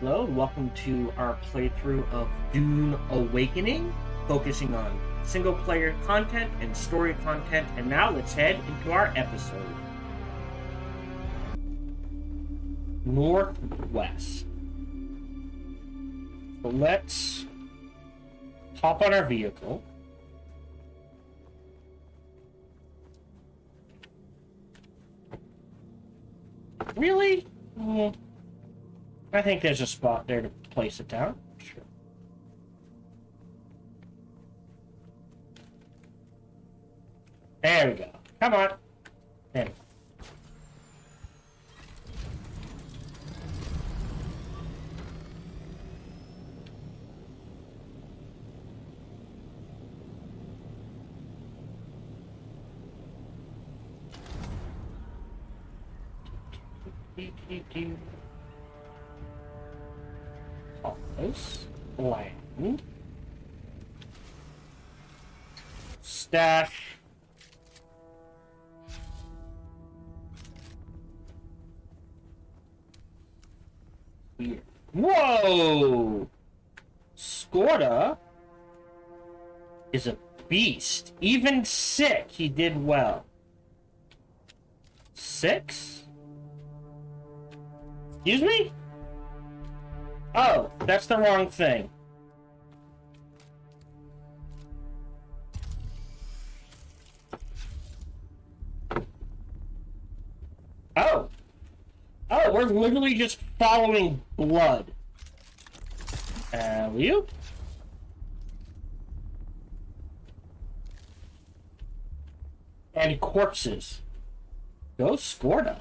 Hello, and welcome to our playthrough of Dune Awakening, focusing on single-player content and story content. And now let's head into our episode. Northwest. So let's hop on our vehicle. Really? I think there's a spot there to place it down. Sure. There we go. Come on. There we go. Office, land, stash, here. Whoa! Skorda is a beast. Even sick, he did well. 6? Excuse me? Oh, that's the wrong thing. Oh. Oh, we're literally just following blood. You? And corpses. Go Skorda.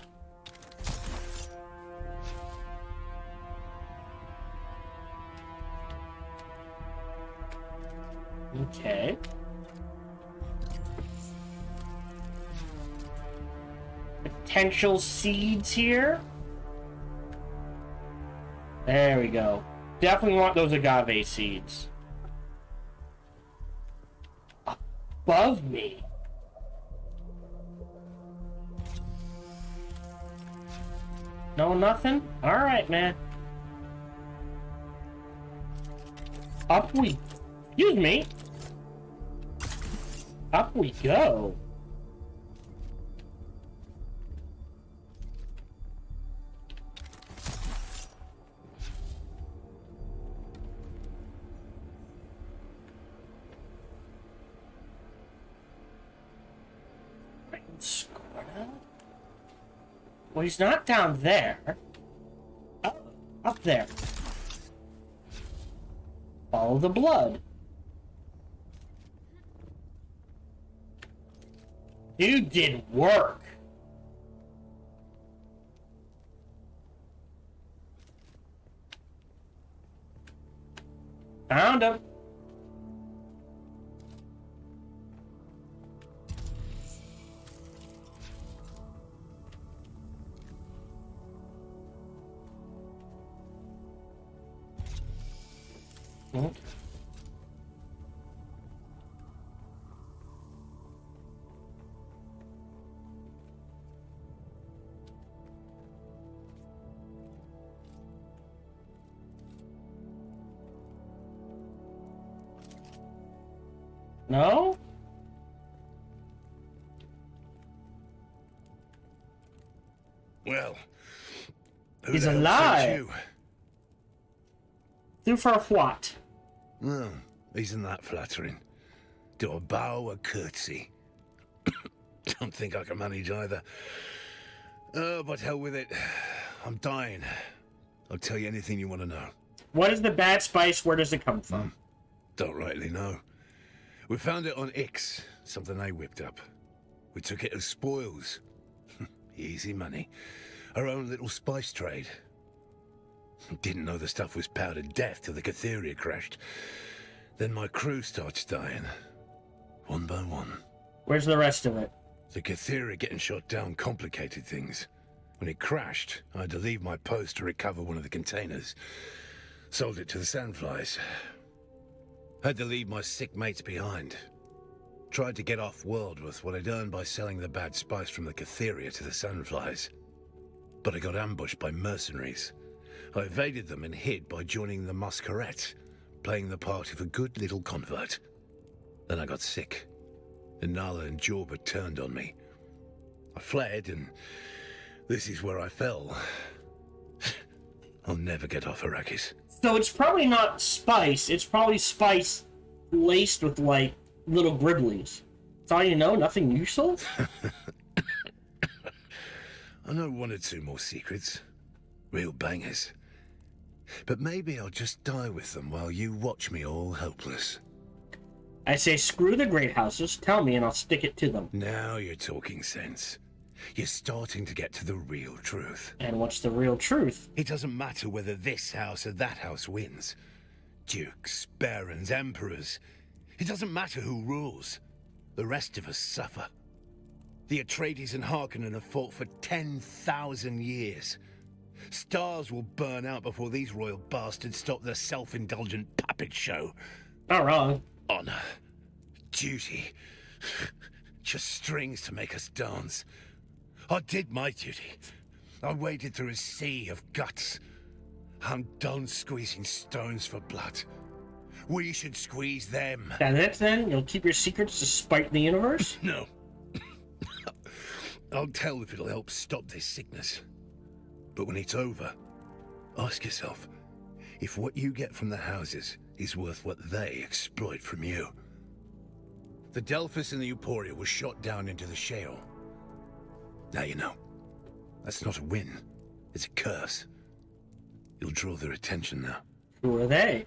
Okay. Potential seeds here. There we go. Definitely want those agave seeds. Above me. No, nothing? Alright, man. Up we... Excuse me. Up we go. Skorda? Well, he's not down there. Oh, up there. Follow the blood. Dude did work. Found him. No? Well, He's alive. Do for what? Well, isn't that flattering? Do a bow, a curtsy. Don't think I can manage either. Oh, but hell with it. I'm dying. I'll tell you anything you want to know. What is the bad spice? Where does it come from? Don't rightly know. We found it on Ix, something they whipped up. We took it as spoils. Easy money. Our own little spice trade. Didn't know the stuff was powdered death till the Catheria crashed. Then my crew starts dying. One by one. Where's the rest of it? The Catheria getting shot down complicated things. When it crashed, I had to leave my post to recover one of the containers. Sold it to the Sandflies. Had to leave my sick mates behind. Tried to get off-world with what I'd earned by selling the bad spice from the Catheria to the Sandflies. But I got ambushed by mercenaries. I evaded them and hid by joining the Masquerades, playing the part of a good little convert. Then I got sick, and Nala and Jorba turned on me. I fled, and this is where I fell. I'll never get off Arrakis. So it's probably not spice. It's probably spice laced with, like, little gribblies. That's all you know? Nothing useful? I know one or two more secrets. Real bangers. But maybe I'll just die with them while you watch me all helpless. I say screw the great houses. Tell me and I'll stick it to them. Now you're talking sense. You're starting to get to the real truth. And what's the real truth? It doesn't matter whether this house or that house wins. Dukes, barons, emperors. It doesn't matter who rules. The rest of us suffer. The Atreides and Harkonnen have fought for 10,000 years. Stars will burn out before these royal bastards stop their self-indulgent puppet show. Not wrong. Honor. Duty. Just strings to make us dance. I did my duty. I waded through a sea of guts. I'm done squeezing stones for blood. We should squeeze them. That's it then? You'll keep your secrets to spite the universe? No. I'll tell if it'll help stop this sickness. But when it's over, ask yourself if what you get from the houses is worth what they exploit from you. The Delphus and the Euphoria were shot down into the Shai'Halud. Now you know. That's not a win. It's a curse. You'll draw their attention now. Who are they?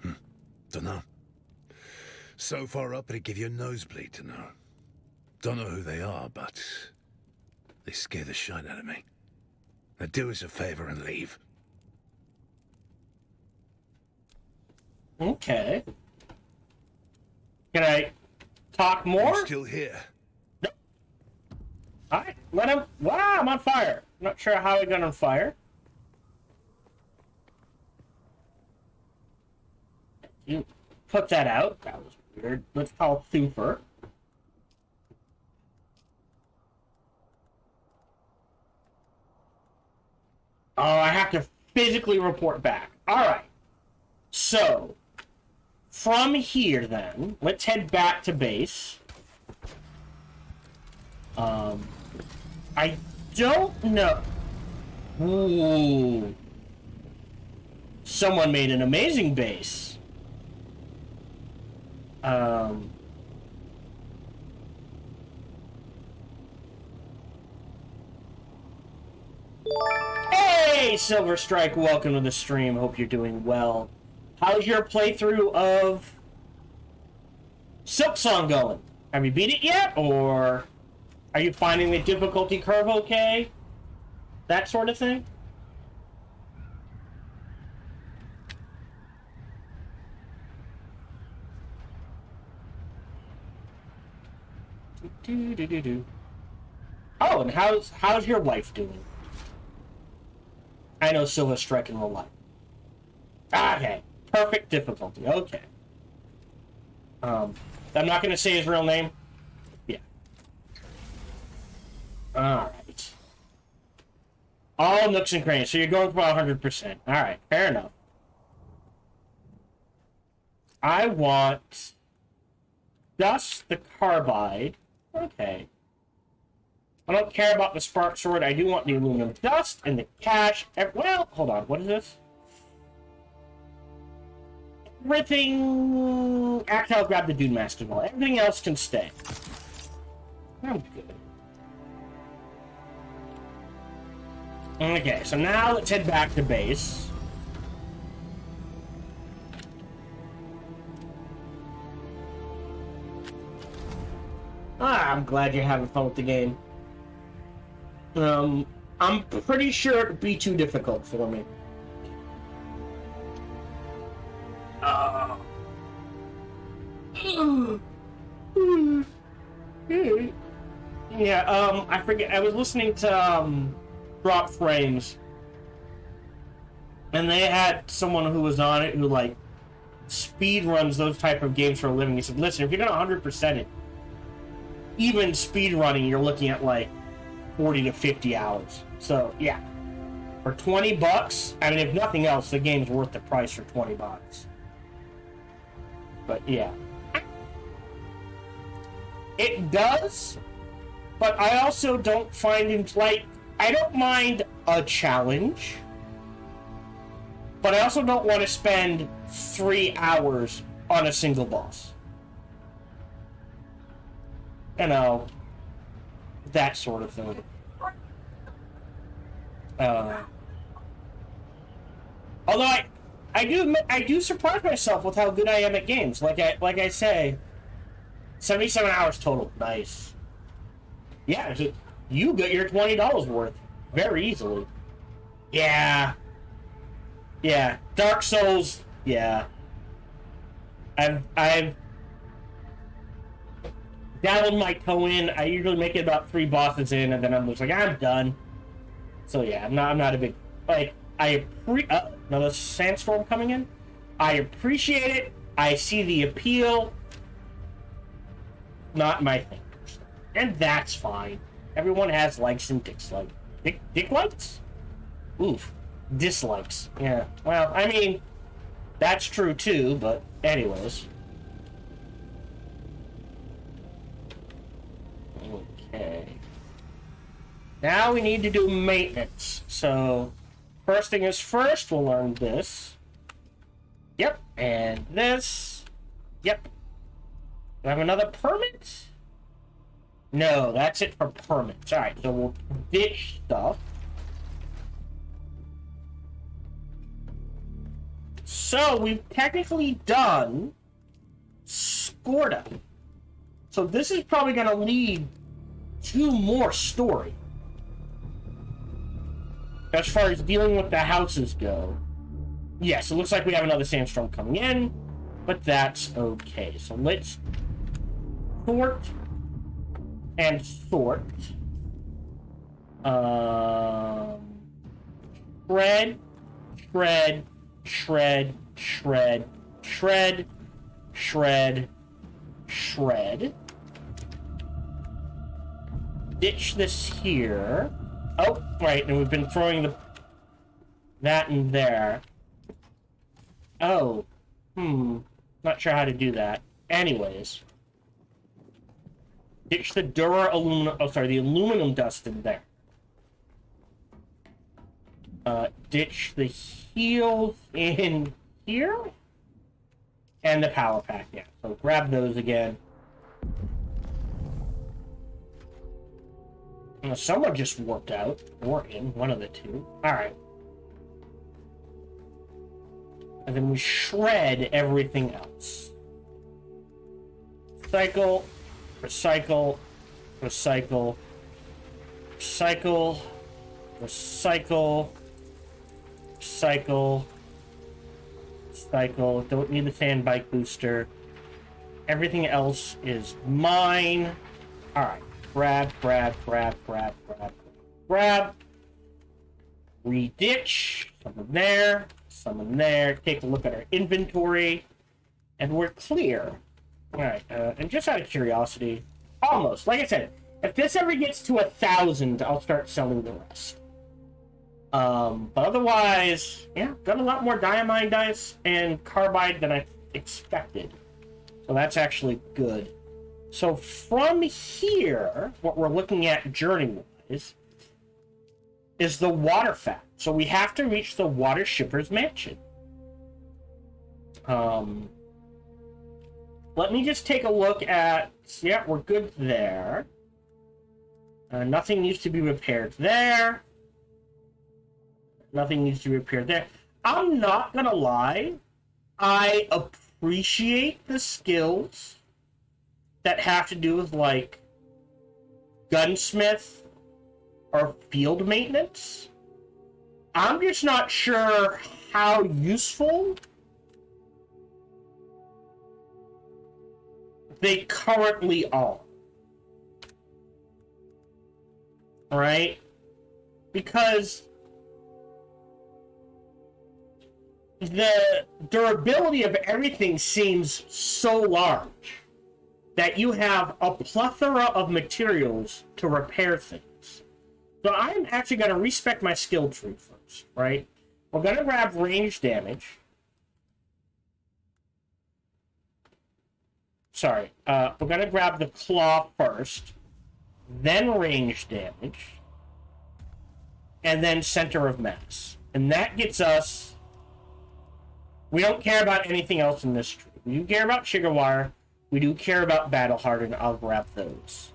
Dunno. So far up it'd give you a nosebleed to know. Don't know who they are, but they scare the shit out of me. Now do us a favor and leave. Okay. Can I talk more? I'm still here. No. Alright, let him... Wow, I'm on fire. Not sure how I got on fire. You put that out. That was weird. Let's call Thufir. Oh, I have to physically report back. Alright. So, from here then, let's head back to base. I don't know. Ooh. Someone made an amazing base. Hey, Silver Strike, welcome to the stream. Hope you're doing well. How's your playthrough of Silksong going? Have you beat it yet, or are you finding the difficulty curve okay? That sort of thing? Oh, and how's your wife doing? I know Silver Strike in real life. Okay. Perfect difficulty. Okay. I'm not going to say his real name. Yeah. Alright. All nooks and crannies. So you're going for 100%. Alright. Fair enough. I want... Dust the Carbide. Okay. I don't care about the Spark Sword. I do want the Aluminum Dust and the Cash. Well, hold on. What is this? Everything... Actually, I'll grab the Dune Mask as well. Everything else can stay. I'm good. Okay, so now let's head back to base. I'm glad you're having fun with the game. I'm pretty sure it'd be too difficult for me. Yeah, I forget. I was listening to Drop Frames, and they had someone who was on it who like speed runs those type of games for a living. He said, "Listen, if you're gonna 100% it, even speed running, you're looking at like 40 to 50 hours." So yeah, For 20 bucks, I mean, if nothing else, the game's worth the price for 20 bucks. But yeah. It does, but I also don't find it, like, I don't mind a challenge, but I also don't want to spend 3 hours on a single boss. You know, that sort of thing. Although I do admit, I do surprise myself with how good I am at games. Like I say, 77 hours total. Nice. Yeah, you got your $20 worth very easily. Yeah. Yeah. Dark Souls. Yeah. I've dabbled my toe in. I usually make it about 3 bosses in, and then I'm just like, I'm done. So yeah, I'm not a big, like, another sandstorm coming in. I appreciate it. I see the appeal. Not my thing. And that's fine. Everyone has likes and dislikes. Dislikes? Oof. Dislikes. Yeah. Well, I mean, that's true too, but anyways. Okay. Now we need to do maintenance. So, first thing is first, we'll learn this. Yep. And this. Yep. Do I have another permit? No, that's it for permits. Alright, so we'll ditch stuff. So, we've technically done Scorda. So this is probably going to lead to more story. As far as dealing with the houses go. Yes, it looks like we have another sandstorm coming in, but that's okay. So let's sort and sort. Shred, shred, shred, shred, shred, shred, shred. Ditch this here. Oh, right, and we've been throwing that in there. Oh, not sure how to do that. Anyways, ditch the the aluminum dust in there. Ditch the heels in here, and the power pack. Yeah, so grab those again. Someone just warped out, or in, one of the two. Alright. And then we shred everything else. Recycle, recycle, recycle, recycle, recycle, recycle, recycle. Don't need the sand bike booster. Everything else is mine. Alright. Grab, grab, grab, grab, grab, grab. Reditch. Some in there. Take a look at our inventory. And we're clear. Alright, and just out of curiosity, almost. Like I said, if this ever gets to 1,000, I'll start selling the rest. But otherwise, yeah, got a lot more diamine dice and carbide than I expected. So that's actually good. So from here, what we're looking at journey-wise is the water fat. So we have to reach the water shipper's mansion. Let me just take a look at... Yeah, we're good there. Nothing needs to be repaired there. Nothing needs to be repaired there. I'm not gonna lie. I appreciate the skills that have to do with, like, gunsmith or field maintenance. I'm just not sure how useful they currently are. Right? Because the durability of everything seems so large that you have a plethora of materials to repair things. So I'm actually going to respec my skill tree first. goes, right? We're going to grab range damage. Sorry, we're going to grab the claw first, then range damage, and then center of mass. And that gets us... We don't care about anything else in this tree. We do care about Shigarwire. We do care about Battle Hardened. I'll grab those.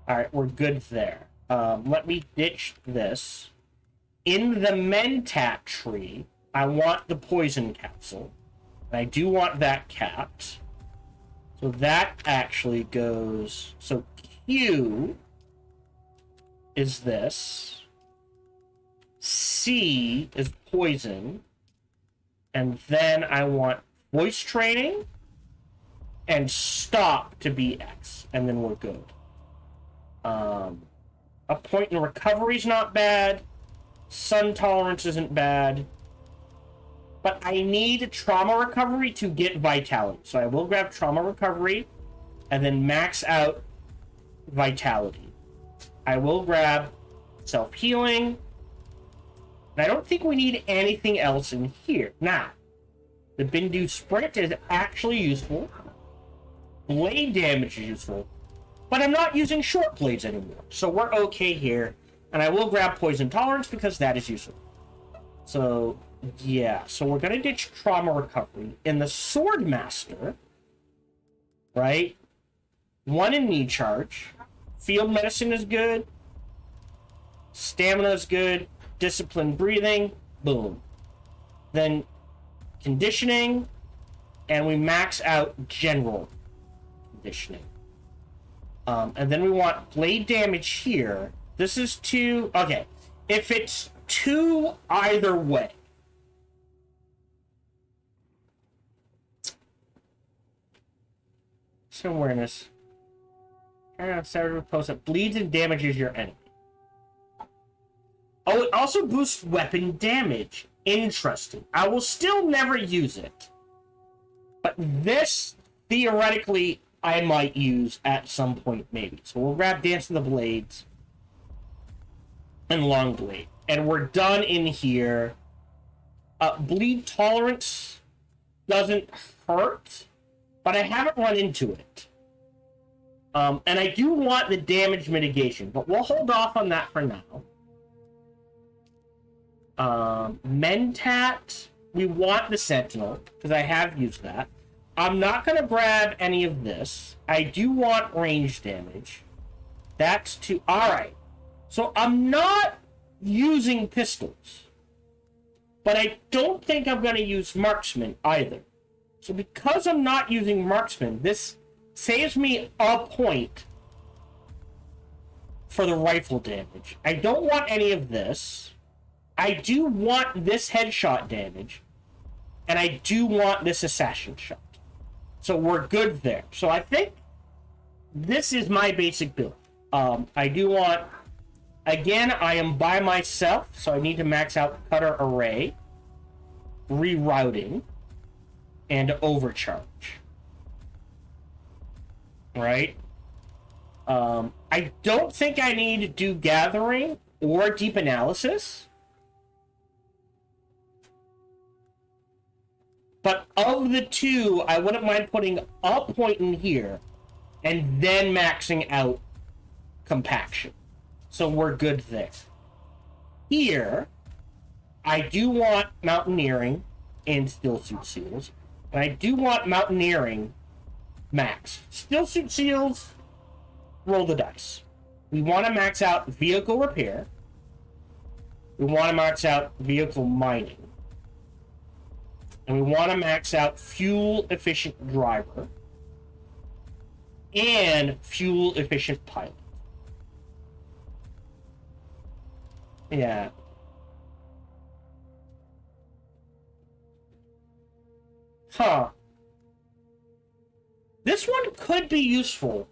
Alright, we're good there. Let me ditch this. In the Mentat tree, I want the poison capsule. And I do want that capped. So that actually goes... So Q is this. C is poison. And then I want voice training and stop to be X. And then we're good. A point in recovery is not bad. Sun tolerance isn't bad. But I need trauma recovery to get vitality. So I will grab trauma recovery and then max out vitality. I will grab self-healing. And I don't think we need anything else in here. Now, the Bindu Sprint is actually useful. Blade damage is useful. But I'm not using short blades anymore. So we're okay here. And I will grab poison tolerance because that is useful. So, yeah. So we're going to ditch trauma recovery. In the Sword Master, right? 1 in knee charge. Field medicine is good. Stamina is good. Disciplined breathing. Boom. Then conditioning. And we max out general conditioning. And then we want blade damage here. This is 2. Okay. If it's 2 either way. Some awareness. Post that bleeds and damages your enemy. Oh, it also boosts weapon damage. Interesting. I will still never use it. But this, theoretically, I might use at some point, maybe. So we'll grab Dance of the Blades and Long Blade. And we're done in here. Bleed tolerance doesn't hurt, but I haven't run into it. And I do want the damage mitigation, but we'll hold off on that for now. Mentat, we want the Sentinel, because I have used that. I'm not going to grab any of this. I do want range damage. That's 2. Alright. So I'm not using pistols. But I don't think I'm going to use marksman either. So because I'm not using marksman, this saves me a point for the rifle damage. I don't want any of this. I do want this headshot damage. And I do want this assassin shot. So we're good there. So I think this is my basic build. I do want... Again, I am by myself, so I need to max out Cutter Array, Rerouting, and Overcharge. Right? I don't think I need to do Gathering or Deep Analysis. But of the 2, I wouldn't mind putting a point in here and then maxing out Compaction. So we're good there. Here, I do want Mountaineering and Stillsuit Seals. And I do want Mountaineering max. Stillsuit Seals, roll the dice. We want to max out Vehicle Repair. We want to max out Vehicle Mining. And we want to max out Fuel Efficient Driver. And Fuel Efficient Pilot. Yeah. Huh. This one could be useful.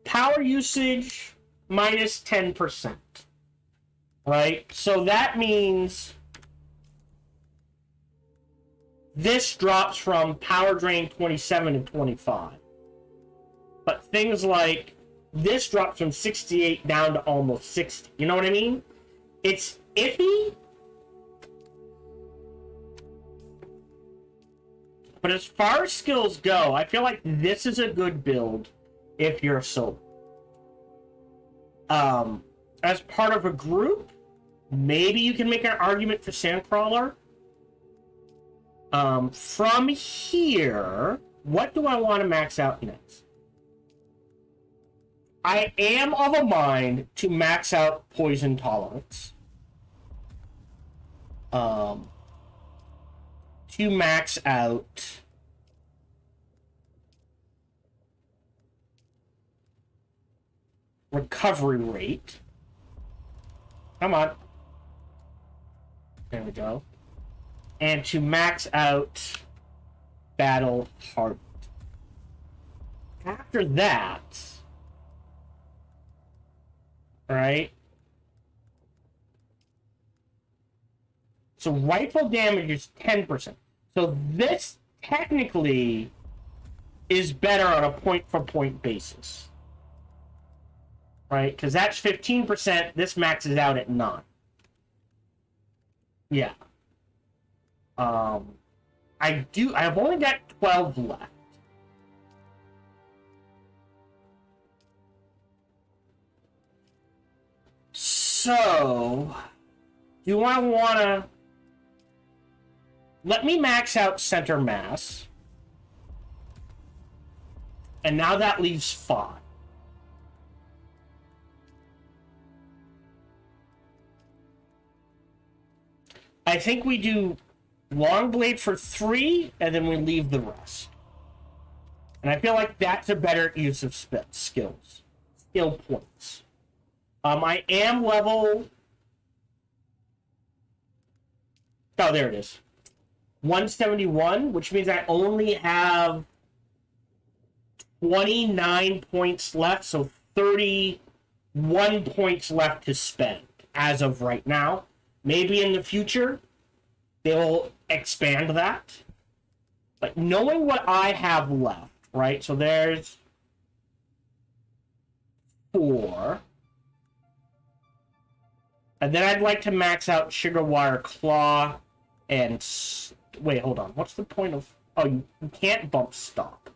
Power usage minus 10%. Right? So that means this drops from power drain 27 to 25. But things like this drops from 68 down to almost 60. You know what I mean? It's iffy. But as far as skills go, I feel like this is a good build if you're a solo. As part of a group, maybe you can make an argument for Sandcrawler. From here, what do I want to max out next? I am of a mind to max out poison tolerance. To max out recovery rate. Come on. There we go. And to max out battle hardened. After that, right? So rifle damage is 10%. So this technically is better on a point-for-point basis. Right? Because that's 15%. This maxes out at 9. Yeah. I've only got 12 left. So, do I want to... Let me max out center mass. And now that leaves 5. I think we do long blade for 3, and then we leave the rest. And I feel like that's a better use of skill points. I am level... Oh, there it is. 171, which means I only have 29 points left, so 31 points left to spend as of right now. Maybe in the future, they'll expand that. But knowing what I have left, right? So there's 4. And then I'd like to max out Sugar Wire Claw and... Wait, hold on. What's the point of... Oh, you can't bump stop.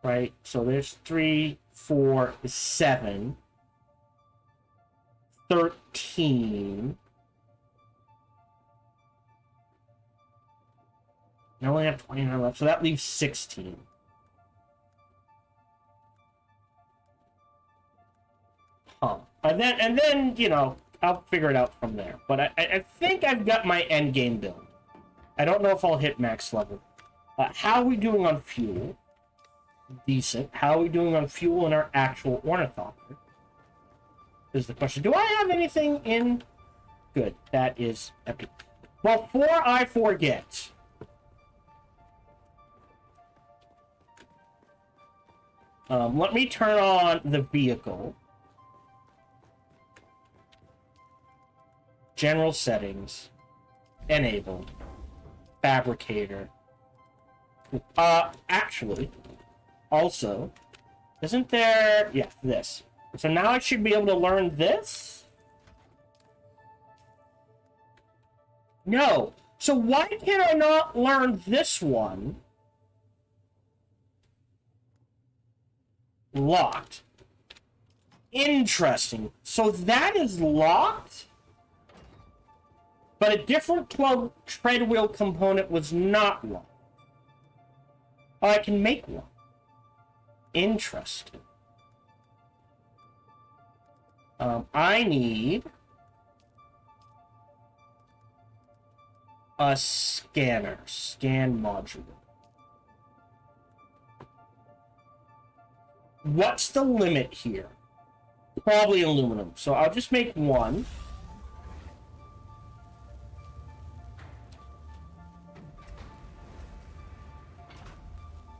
Right? So there's 3, 4, 7, 13... I only have 29 left, so that leaves 16. Huh. And then, you know, I'll figure it out from there. But I think I've got my end game build. I don't know if I'll hit max level. How are we doing on fuel? Decent. How are we doing on fuel in our actual ornithopter? Is the question. Do I have anything in? Good. That is epic. Well, before I forget... let me turn on the vehicle. General settings. Enabled. Fabricator. Actually, also, isn't there... Yeah, this. So now I should be able to learn this? No. So why can I not learn this one? Locked. Interesting. So that is locked? But a different 12 tread wheel component was not locked. Oh, I can make one. Interesting. I need a scanner. Scan module. What's the limit here? Probably aluminum. So I'll just make one.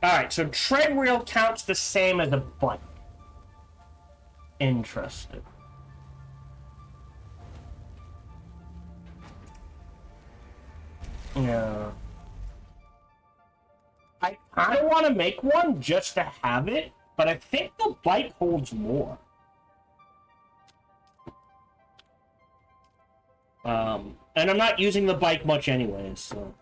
Alright, so tread wheel counts the same as a bike. Interesting. Yeah. I kind of want to make one just to have it, but but I think the bike holds more. And I'm not using the bike much anyways, so...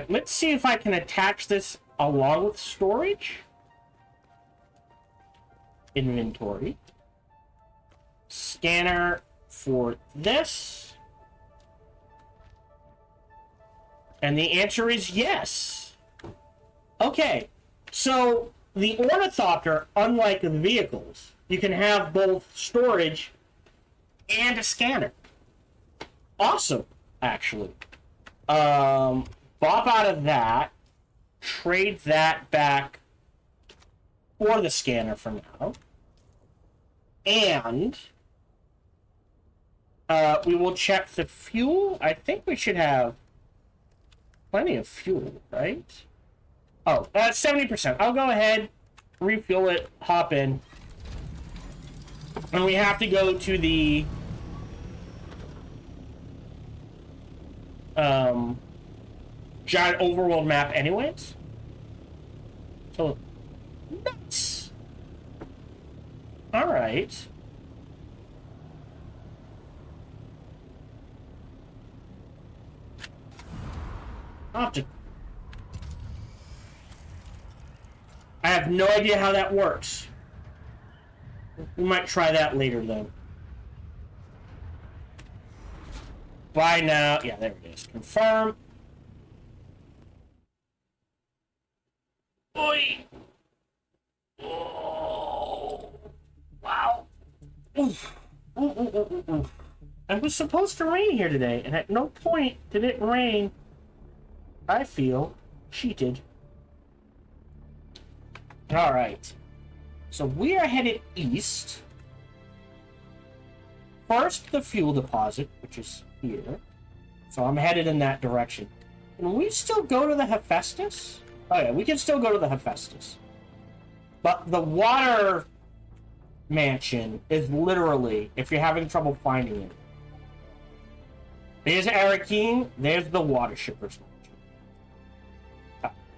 let's see if I can attach this along with storage. Inventory. Scanner for this. And the answer is yes. Okay, so the Ornithopter, unlike the vehicles, you can have both storage and a scanner. Awesome, actually. Bop out of that. Trade that back for the scanner for now. And we will check the fuel. I think we should have plenty of fuel, right? Oh, 70%. I'll go ahead, refuel it, hop in. And we have to go to the giant overworld map anyways. So, nuts! Alright. I'll have to... I have no idea how that works. We might try that later, though. Buy now. Yeah, there it is. Confirm. Oi! Oh! Wow. Oof. Ooh, ooh, ooh, ooh, ooh. It was supposed to rain here today, and at no point did it rain. I feel cheated. Alright. So we are headed east. First, the fuel deposit, which is here. So I'm headed in that direction. Can we still go to the Hephaestus? Oh yeah, we can still go to the Hephaestus. But the water mansion is literally, if you're having trouble finding it. There's Arrakis, there's the water shippers mansion.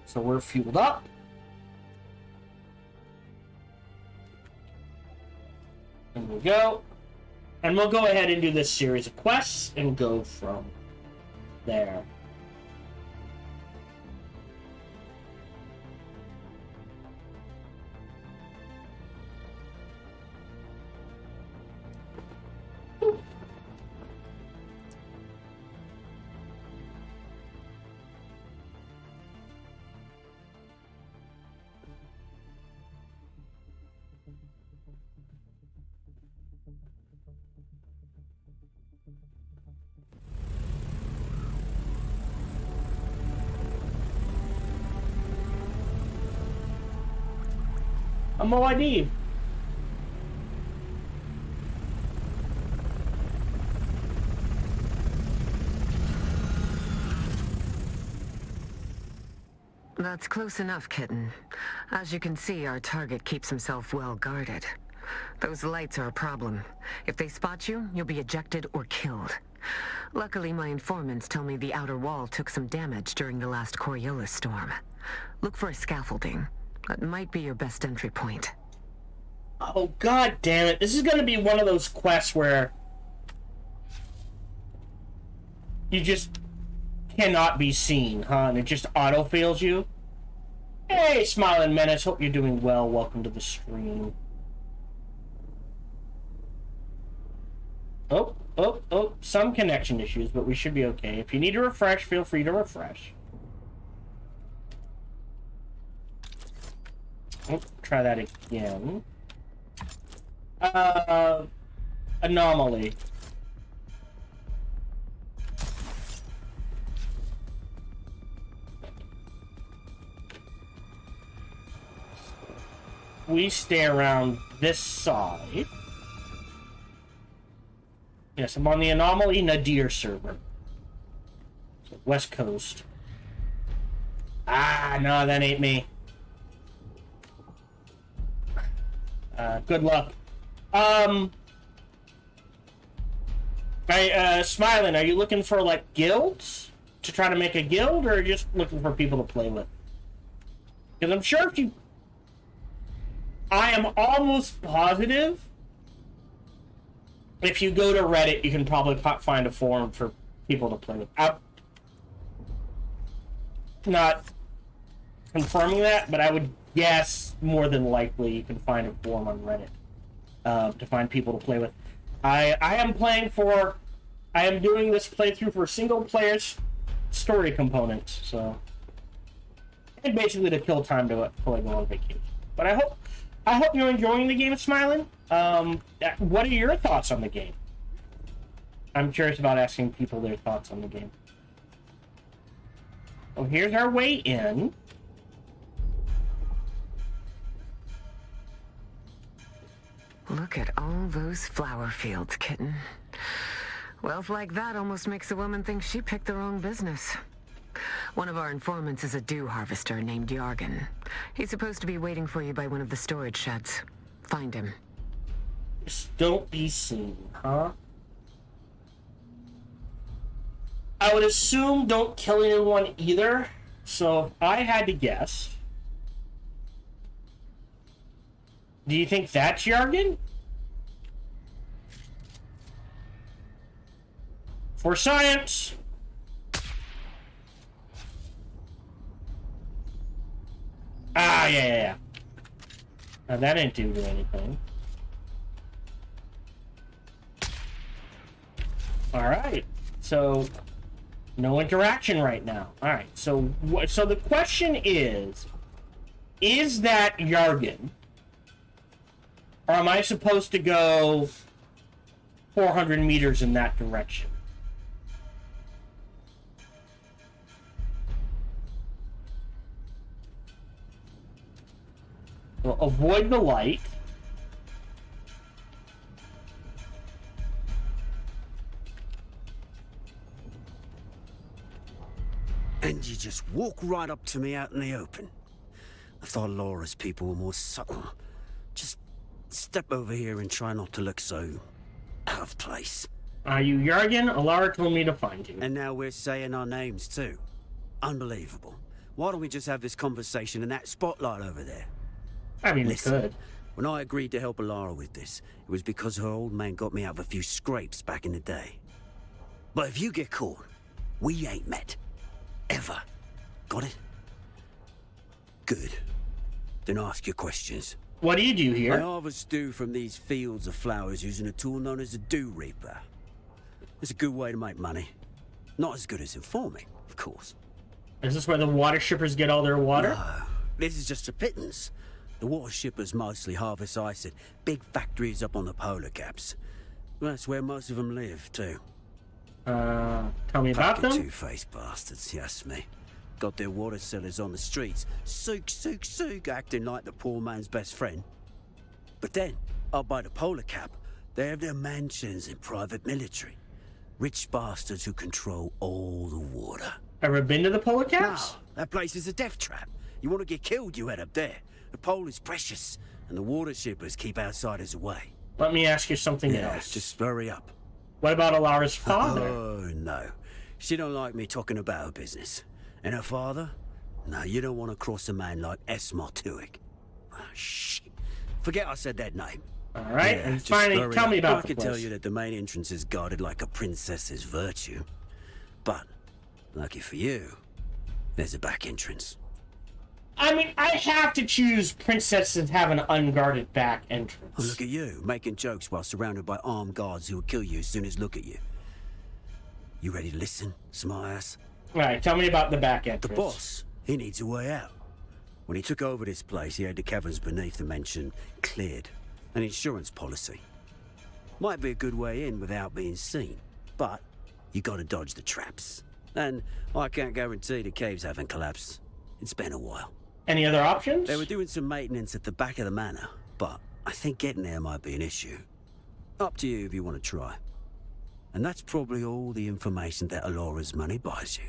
So we're fueled up. And we go. And we'll go ahead and do this series of quests and go from there. I'm OID. That's close enough, kitten. As you can see, our target keeps himself well guarded. Those lights are a problem. If they spot you, you'll be ejected or killed. Luckily, my informants tell me the outer wall took some damage during the last Coriolis storm. Look for a scaffolding. That might be your best entry point. Oh, god damn it. This is going to be one of those quests where you just cannot be seen, huh? And it just auto-fails you. Hey, Smiling Menace. Hope you're doing well. Welcome to the stream. Oh. Some connection issues, but we should be okay. If you need to refresh, feel free to refresh. Oh, try that again. Anomaly. We stay around this side. Yes, I'm on the Anomaly Nadir server. So West Coast. Ah, no, that ain't me. Good luck. Smiling, are you looking for, like, guilds? To try to make a guild, or just looking for people to play with? Because I'm sure if you I am almost positive if you go to Reddit, you can probably find a forum for people to play with. I'm not confirming that, but I would guess more than likely you can find a forum on Reddit to find people to play with. I am doing this playthrough for single player story components, so, and basically to kill time to go on vacation. But I hope you're enjoying the game, Smiling. What are your thoughts on the game? I'm curious about asking people their thoughts on the game. Well, here's our way in. Look at all those flower fields, kitten. Wealth like that almost makes a woman think she picked the wrong business. One of our informants is a dew harvester named Yargan. He's supposed to be waiting for you by one of the storage sheds. Find him. Just don't be seen, huh? I would assume don't kill anyone either. So if I had to guess, do you think that's Yargan? For science! Ah, yeah. Now that didn't do anything. Alright, so no interaction right now. Alright, so the question is that Yargan? Or am I supposed to go 400 meters in that direction? Well, avoid the light. And you just walk right up to me out in the open. I thought Laura's people were more subtle. Just step over here and try not to look so out of place. Are you Yargan? Alara told me to find you. And now we're saying our names too. Unbelievable. Why don't we just have this conversation in that spotlight over there? I mean, Listen, we could. when I agreed to help Alara with this, it was because her old man got me out of a few scrapes back in the day. But if you get caught, we ain't met. Ever. Got it? Good. Then ask your questions. What do you do I here? harvest dew from these fields of flowers using a tool known as a dew reaper. It's a good way to make money. Not as good as informing, of course. Is this where the water shippers get all their water? No, this is just a pittance. The water shippers mostly harvest ice at big factories up on the polar caps. That's where most of them live, too. Tell me about Fucking them. two-faced bastards, yes me. Got their water sellers on the streets, sook, acting like the poor man's best friend. But then, up by the polar cap, they have their mansions and private military. Rich bastards who control all the water. Ever been to the polar No, caps? that place is a death trap. You want to get killed, you head up there. The pole is precious, and the water shippers keep outsiders away. Let me ask you something Yeah, else. just hurry up. What about Alara's father? Oh, no. She don't like me talking about her business. And her father? No, you don't want to cross a man like Esmar Tuig. Oh, shit. Forget I said that name. All right, Yeah, and just finally, hurry tell up. me about I the can place. tell you that the main entrance is guarded like a princess's virtue. But, lucky for you, there's a back entrance. I mean, I have to choose princesses have an unguarded back Oh, entrance. look at you, making jokes while surrounded by armed guards who will kill you as soon as look at you. You ready to listen, smartass? All right, tell me about the back The entrance. boss, he needs a way out. When he took over this place, he had the caverns beneath the mansion cleared. An insurance policy. Might be a good way in without being seen, but you gotta dodge the traps. And I can't guarantee the caves haven't collapsed. It's been a while. Any other options? They were doing some maintenance at the back of the manor, but I think getting there might be an issue. Up to you if you want to try. And that's probably all the information that Alora's money buys you.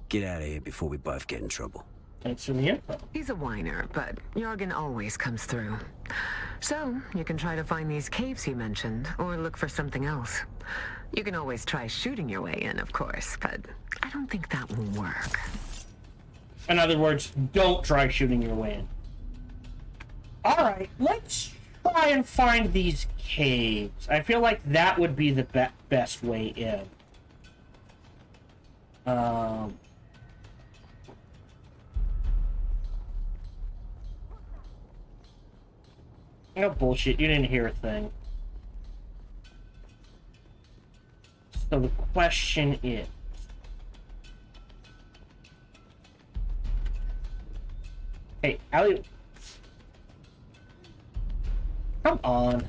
Get out of here before we both get in trouble. Thanks for the info. He's a whiner, but Yargan always comes through. So, you can try to find these caves he mentioned, or look for something else. You can always try shooting your way in, of course, but I don't think that will work. In other words, don't try shooting your way in. Alright, let's try and find these caves. I feel like that would be the best way in. Oh, bullshit. You didn't hear a thing. So the question is... Hey, Allie... Come on.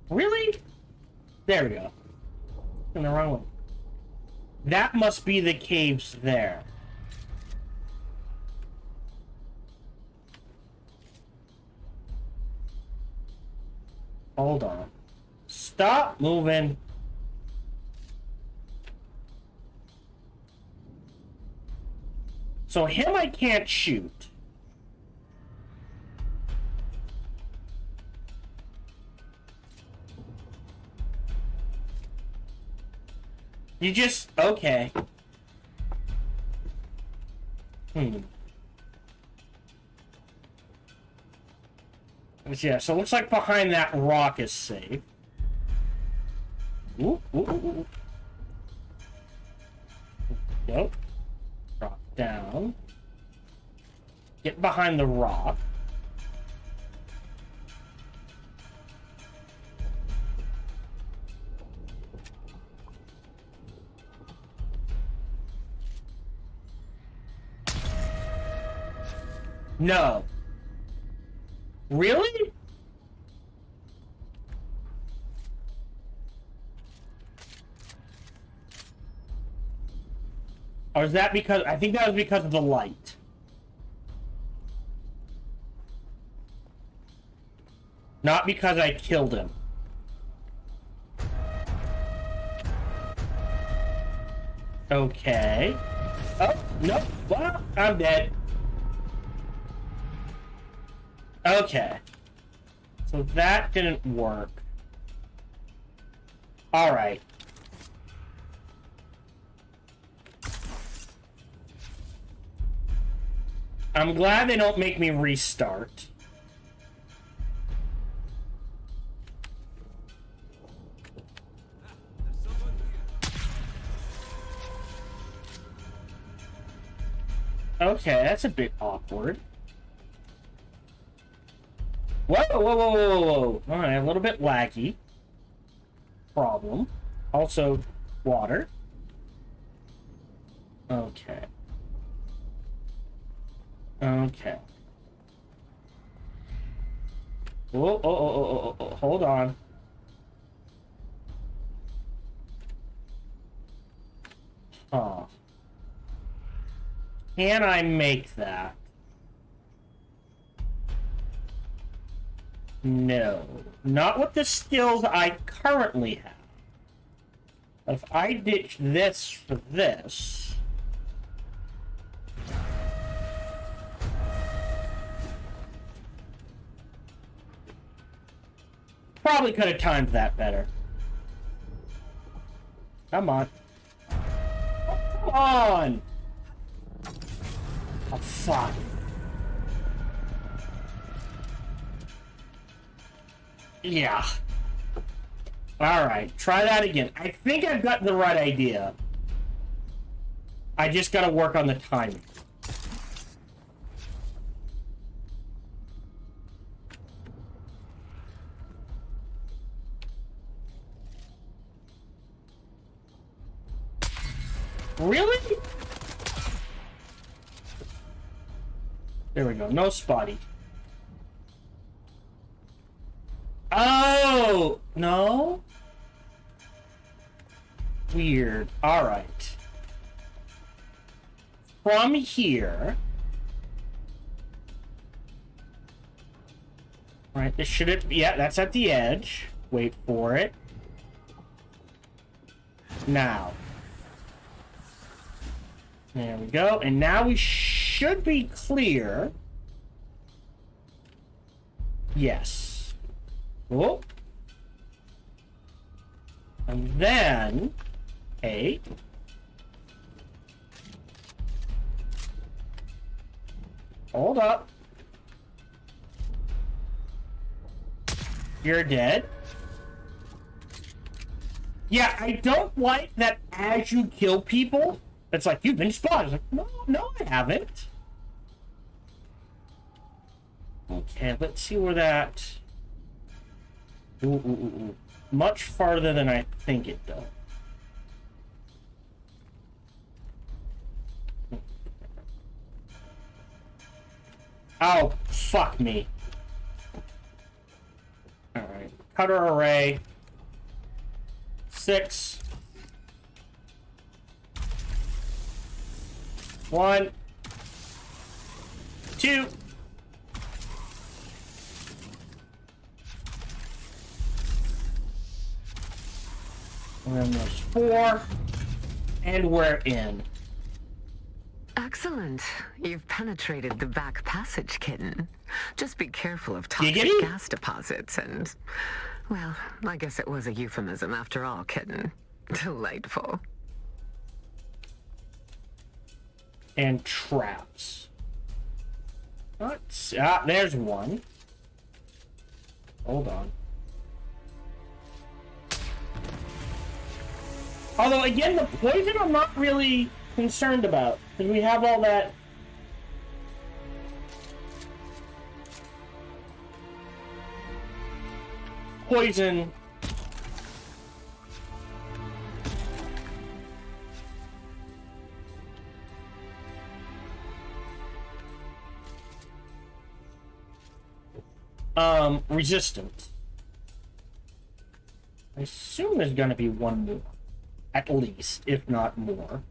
Really? There we go. In the wrong one. That must be the caves there. Hold on. Stop moving. So him I can't shoot. You just... Okay. Yeah, so it looks like behind that rock is safe. Ooh, ooh, ooh, ooh. Nope. Drop down. Get behind the rock. No. Really? Or is that because... I think that was because of the light. Not because I killed him. Okay. Oh, no. Well, I'm dead. Okay. So that didn't work. Alright. I'm glad they don't make me restart. Okay, that's a bit awkward. Whoa, whoa, whoa, whoa, whoa, whoa. Alright, a little bit laggy. Problem. Also, water. Okay. Okay. Whoa, oh, hold on. Huh. Can I make that? No. Not with the skills I currently have. If I ditch this for this... Probably could have timed that better. Come on. Oh, come on! Oh, fuck. Yeah. Alright, try that again. I think I've got the right idea. I just gotta work on the timing. Really? There we go. No spotty. Oh! No? Weird. Alright. From here... Right, this should... Yeah, that's at the edge. Wait for it. Now. There we go. And now we should be clear. Yes. Cool. And then... Hey. Hold up. You're dead. Yeah, I don't like that as you kill people, it's like, you've been spotted. Like, no, I haven't. Okay, let's see where that... Ooh. Much farther than I think it does. Oh, fuck me. Alright. Cutter array. 6. 1. 2. And then there's 4. And we're in. Excellent. You've penetrated the back passage, kitten. Just be careful of toxic Giggity? gas deposits and... Well, I guess it was a euphemism after all, kitten. Delightful. And traps. There's one. Hold on. Although, again, the poison I'm not really concerned about. Because we have all that... poison... resistant. I assume there's gonna be one more. At least, if not more.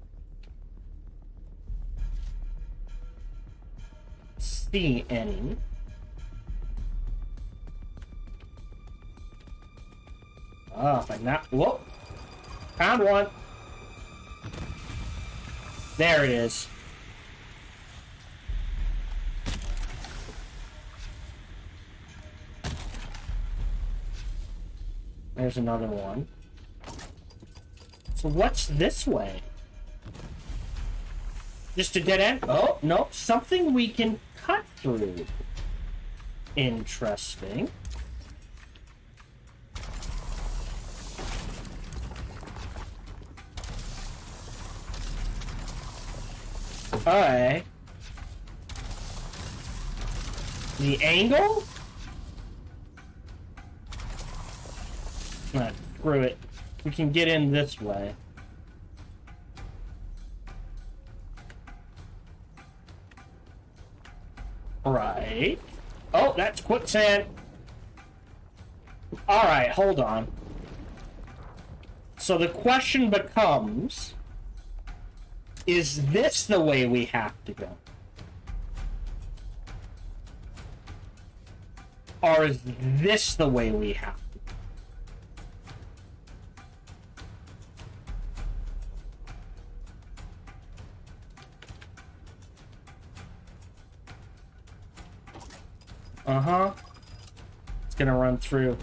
See any. If I not... Whoa! Found one! There it is. There's another one. So what's this way? Just a dead end? Oh, no. Something we can cut through. Interesting. Alright. The angle? Nah, screw it. We can get in this way. Right. Oh, that's quicksand. Alright, hold on. So the question becomes... Is this the way we have to go? Or is this the way we have to go? Uh-huh. It's gonna run through.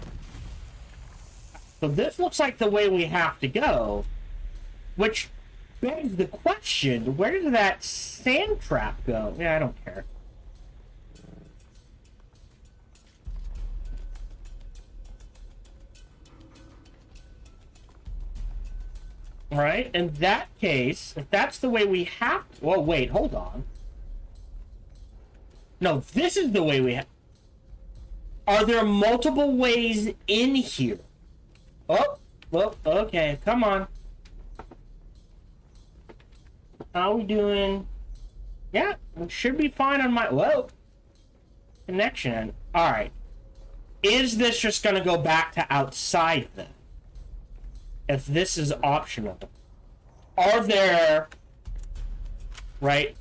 So this looks like the way we have to go. Which begs the question, where did that sand trap go? Yeah, I don't care. Right? In that case, if that's the way we have to... Well, wait, hold on. No, this is the way we have... Are there multiple ways in here? Oh, well, okay, come on. How we doing? Yeah, we should be fine on my... Whoa. Connection. Alright. Is this just going to go back to outside then? If this is optional. Are there... Right?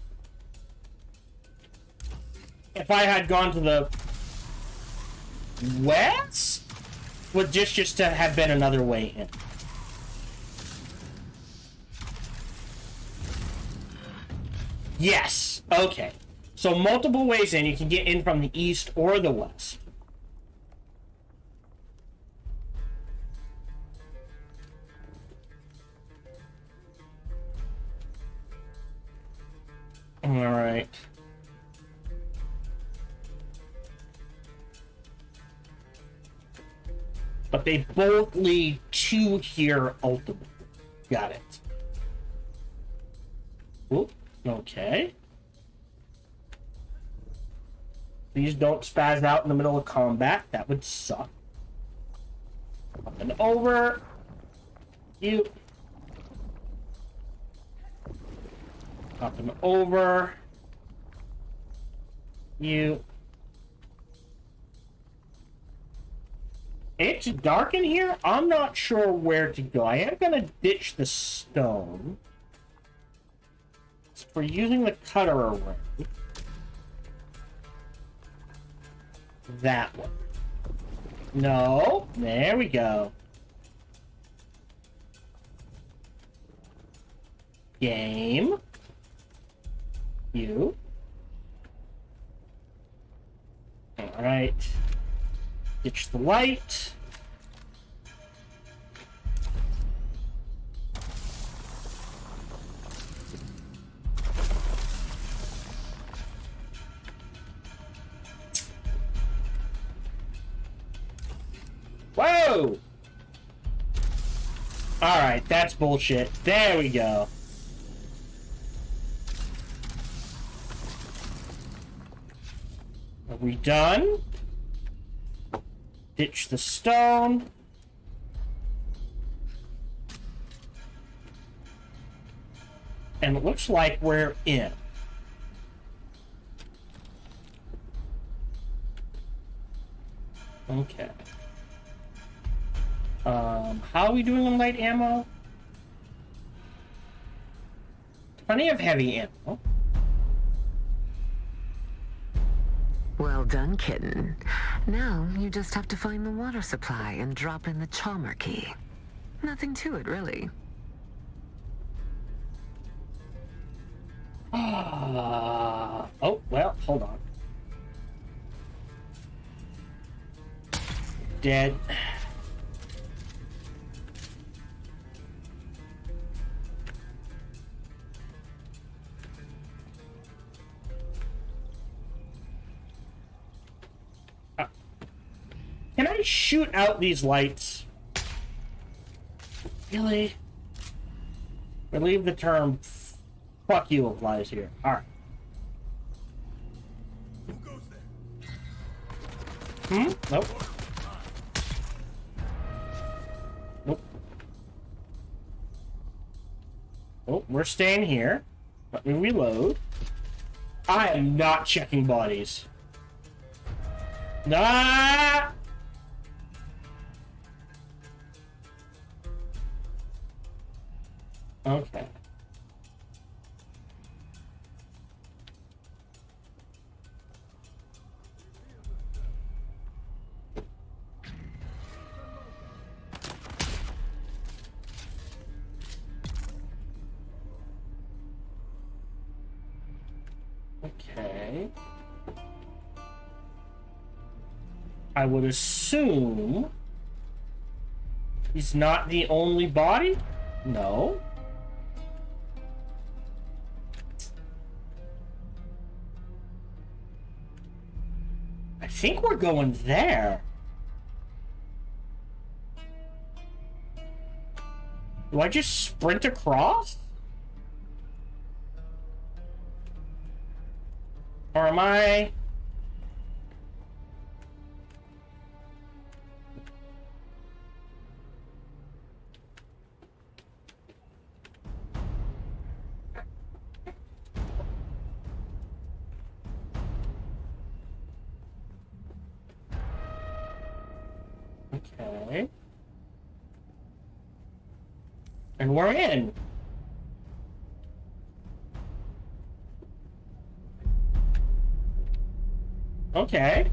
If I had gone to the... west? Would just to have been another way in. Yes. Okay. So multiple ways in. You can get in from the east or the west. All right. But they both lead to here ultimately. Got it. Oop, okay. Please don't spaz out in the middle of combat. That would suck. Up and over. You. Up and over. You. It's dark in here. I'm not sure where to go. I am gonna ditch the stone. So we're using the cutter around. That one. No. There we go. Game. You. Alright. Ditch the light. Whoa! Alright, that's bullshit. There we go. Are we done? Ditch the stone. And it looks like we're in. Okay. How are we doing on light ammo? Plenty of heavy ammo. Well done, kitten. Now you just have to find the water supply and drop in the Chalmer key. Nothing to it, really. Oh, well, hold on. Dead. Can I shoot out these lights? Really? I believe the term fuck you applies here. Alright. Who goes there? Nope. Nope. Oh, we're staying here. Let me reload. I am not checking bodies. Nah! Okay. Okay. I would assume he's not the only body? No. I think we're going there. Do I just sprint across? Or am I... Okay. And we're in. Okay.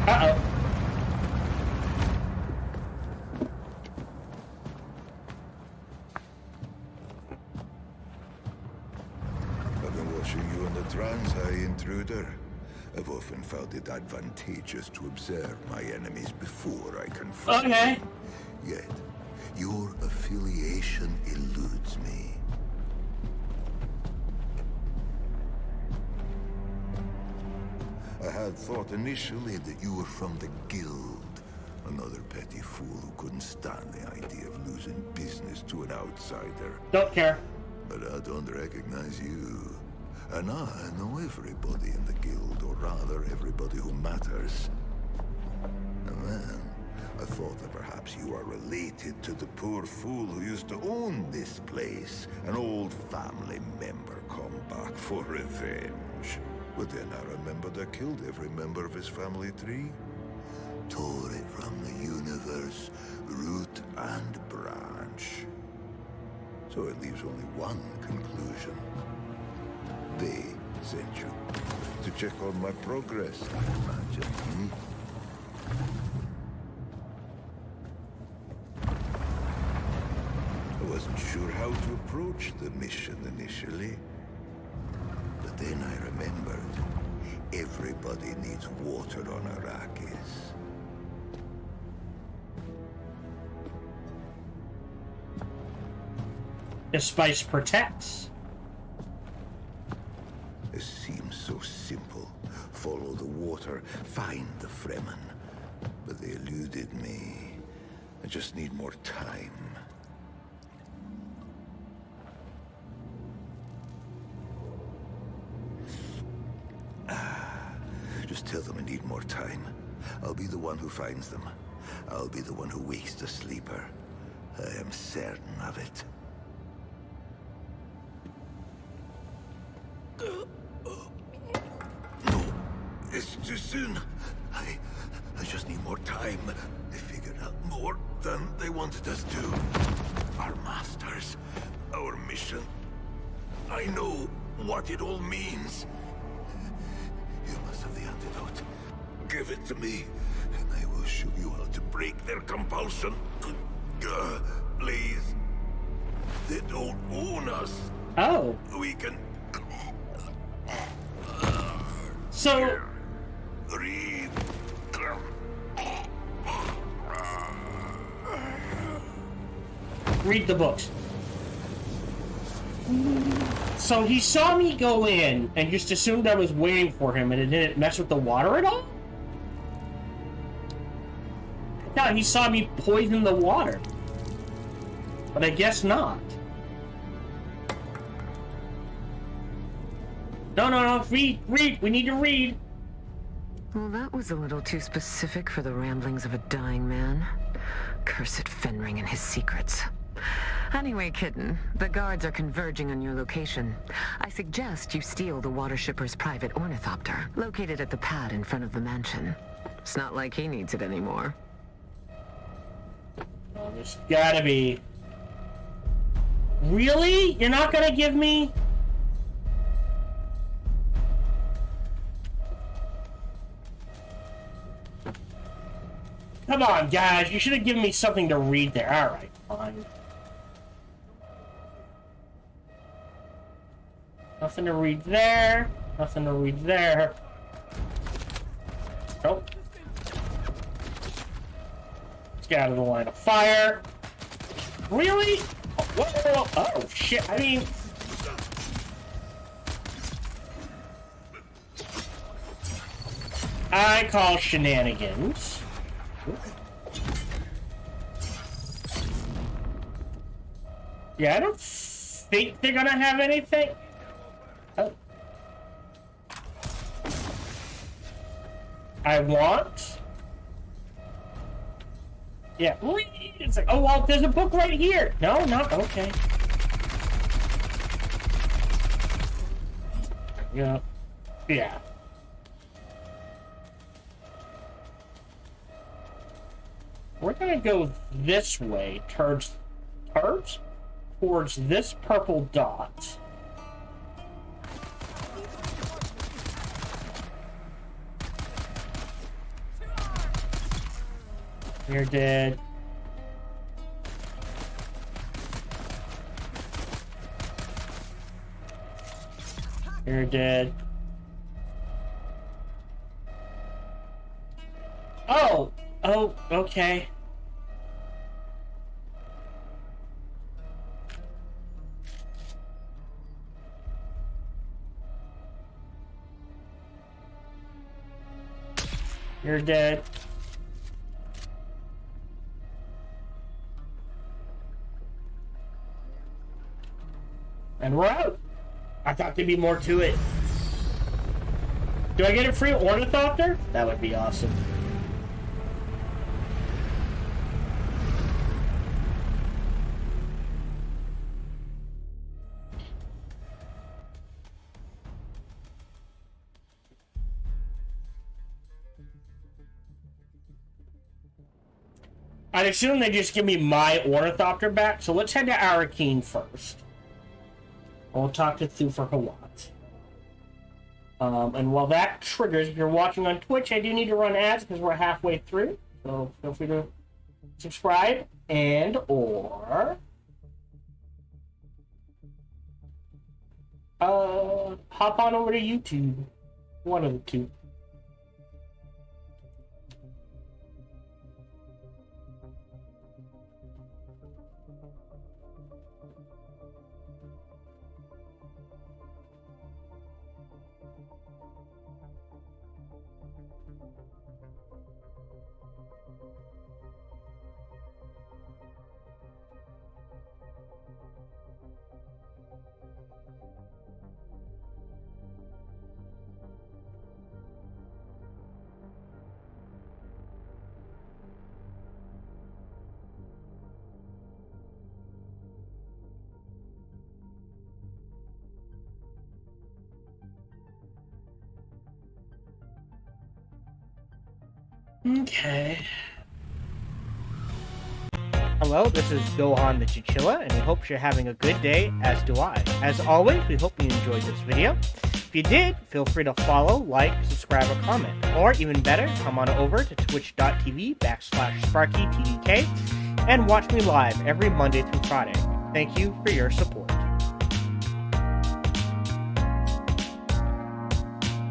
Uh-oh. I've been watching you on the trans, intruder. I've often felt it advantageous to observe my enemies before I confront Okay. them. Yet, Your affiliation eludes me. I had thought initially that you were from the Guild. Another petty fool who couldn't stand the idea of losing business to an outsider. Don't care. But I don't recognize you. And I know everybody in the Guild, or rather, everybody who matters. And then, I thought that perhaps you are related to the poor fool who used to own this place. An old family member come back for revenge. But then I remembered I killed every member of his family tree. Tore it from the universe, root and branch. So it leaves only one conclusion. They sent you to check on my progress, I imagine, hmm? I wasn't sure how to approach the mission initially. But then I remembered, everybody needs water on Arrakis. The spice protects. It seems so simple. Follow the water, find the Fremen. But they eluded me. I just need more time. Just tell them I need more time. I'll be the one who finds them. I'll be the one who wakes the sleeper. I am certain of it. No, it's too soon. I just need more time. They figured out more than they wanted us to. Our masters, our mission. I know what it all means. You must have the antidote. Give it to me, and I will show you how to break their compulsion. Please. They don't own us. Oh. We can... So... Read. Read the books. So he saw me go in and just assumed I was waiting for him and it didn't mess with the water at all? Yeah, he saw me poison the water. But I guess not. No, read, we need to read. Well, that was a little too specific for the ramblings of a dying man. Cursed Fenring and his secrets. Anyway, Kitten, the guards are converging on your location. I suggest you steal the water shipper's private ornithopter, located at the pad in front of the mansion. It's not like he needs it anymore. Oh, there's gotta be... Really? You're not gonna give me... Come on, guys. You should have given me something to read there. Alright, fine. Nothing to read there. Nothing to read there. Nope. Let's get out of the line of fire. Really? Whoa. Oh, shit. I mean... I call shenanigans. Yeah, I don't think they're gonna have anything. Oh. I want... Yeah, it's like, oh, well, there's a book right here. No, not, okay. Yeah. Yeah. We're gonna go this way, towards this purple dot. You're dead. You're dead. Oh, okay. You're dead. And we're out. I thought there'd be more to it. Do I get a free ornithopter? That would be awesome. I'd assume they just give me my ornithopter back, so let's head to Arrakis first. We'll talk to Thufir Hawat. And while that triggers, if you're watching on Twitch, I do need to run ads because we're halfway through. So feel free to subscribe and or hop on over to YouTube. One of the two. Okay. Hello, this is Gohan the Chinchilla, and we hope you're having a good day, as do I. As always, we hope you enjoyed this video. If you did, feel free to follow, like, subscribe, or comment. Or even better, come on over to twitch.tv/SparkyTDK and watch me live every Monday through Friday. Thank you for your support.